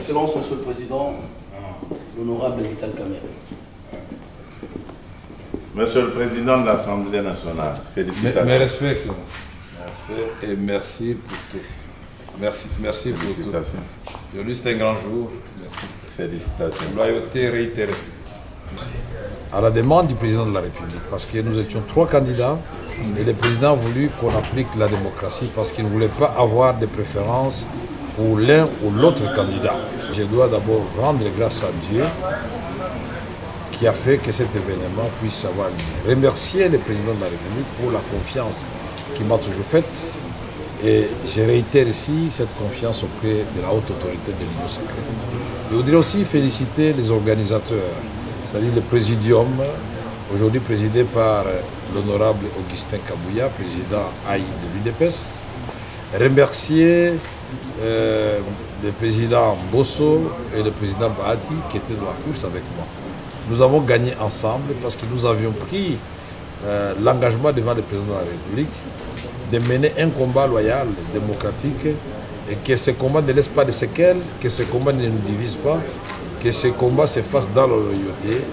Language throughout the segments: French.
Excellence, Monsieur le Président, l'honorable Vital Kamerhe. Monsieur le Président de l'Assemblée nationale, félicitations. Mes respects, Excellence. Mes respects et merci pour tout. Merci pour tout. Aujourd'hui, c'est un grand jour. Merci. Félicitations. Loyauté réitérée. À la demande du président de la République, parce que nous étions 3 candidats et le président a voulu qu'on applique la démocratie parce qu'il ne voulait pas avoir de préférence pour l'un ou l'autre candidat. Je dois d'abord rendre grâce à Dieu qui a fait que cet événement puisse avoir lieu. Remercier le président de la République pour la confiance qu'il m'a toujours faite et je réitère ici cette confiance auprès de la haute autorité de l'Union sacrée. Je voudrais aussi féliciter les organisateurs, c'est-à-dire le présidium, aujourd'hui présidé par l'honorable Augustin Kabouya, président AI de l'UDPS. Remercier le président Bosso et le président Bahati qui étaient dans la course avec moi. Nous avons gagné ensemble parce que nous avions pris l'engagement devant le président de la République de mener un combat loyal, démocratique, et que ce combat ne laisse pas de séquelles, que ce combat ne nous divise pas, que ce combat se fasse dans la loyauté,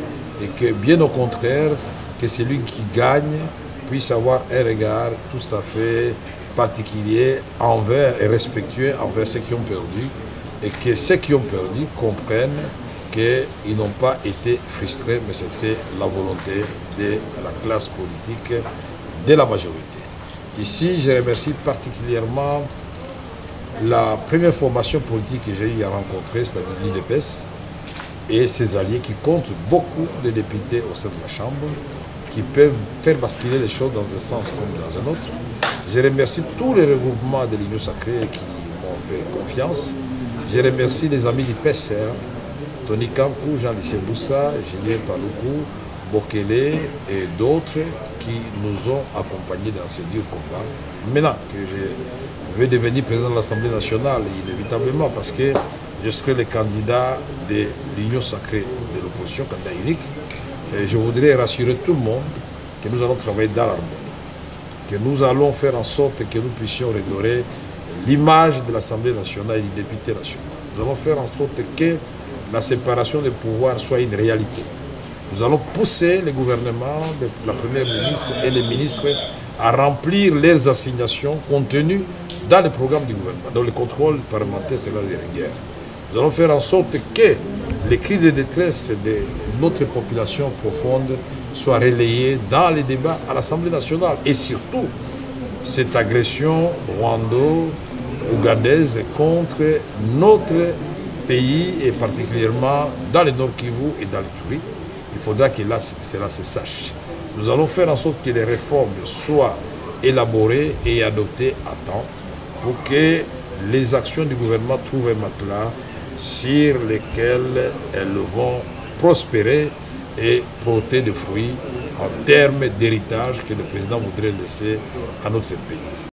et que bien au contraire, que celui qui gagne puisse avoir un regard tout à fait particulier envers et respectueux envers ceux qui ont perdu, et que ceux qui ont perdu comprennent qu'ils n'ont pas été frustrés, mais c'était la volonté de la classe politique, de la majorité. Ici, je remercie particulièrement la première formation politique que j'ai eu à rencontrer, c'est-à-dire l'UDPS, et ses alliés qui comptent beaucoup de députés au sein de la Chambre, qui peuvent faire basculer les choses dans un sens comme dans un autre. Je remercie tous les regroupements de l'Union sacrée qui m'ont fait confiance. Je remercie les amis du PSR, Tony Kankou, Jean-Lycée Boussa, Julien Paloukou, Bokele et d'autres qui nous ont accompagnés dans ce dur combat. Maintenant que je vais devenir président de l'Assemblée nationale, inévitablement, parce que je serai le candidat de l'Union sacrée de l'opposition, candidat unique, et je voudrais rassurer tout le monde que nous allons travailler dans l'harmonie, que nous allons faire en sorte que nous puissions redorer l'image de l'Assemblée nationale et du député national. Nous allons faire en sorte que la séparation des pouvoirs soit une réalité. Nous allons pousser le gouvernement, la première ministre et les ministres à remplir leurs assignations contenues dans le programme du gouvernement. Donc le contrôle parlementaire sera de rigueur. Nous allons faire en sorte que les cris de détresse de notre population profonde soient relayés dans les débats à l'Assemblée nationale. Et surtout, cette agression rwando-ougandaise contre notre pays et particulièrement dans le Nord Kivu et dans l'Ituri, il faudra que là, cela se sache. Nous allons faire en sorte que les réformes soient élaborées et adoptées à temps pour que les actions du gouvernement trouvent un matelas sur lesquels elles vont prospérer et porter des fruits en termes d'héritage que le président voudrait laisser à notre pays.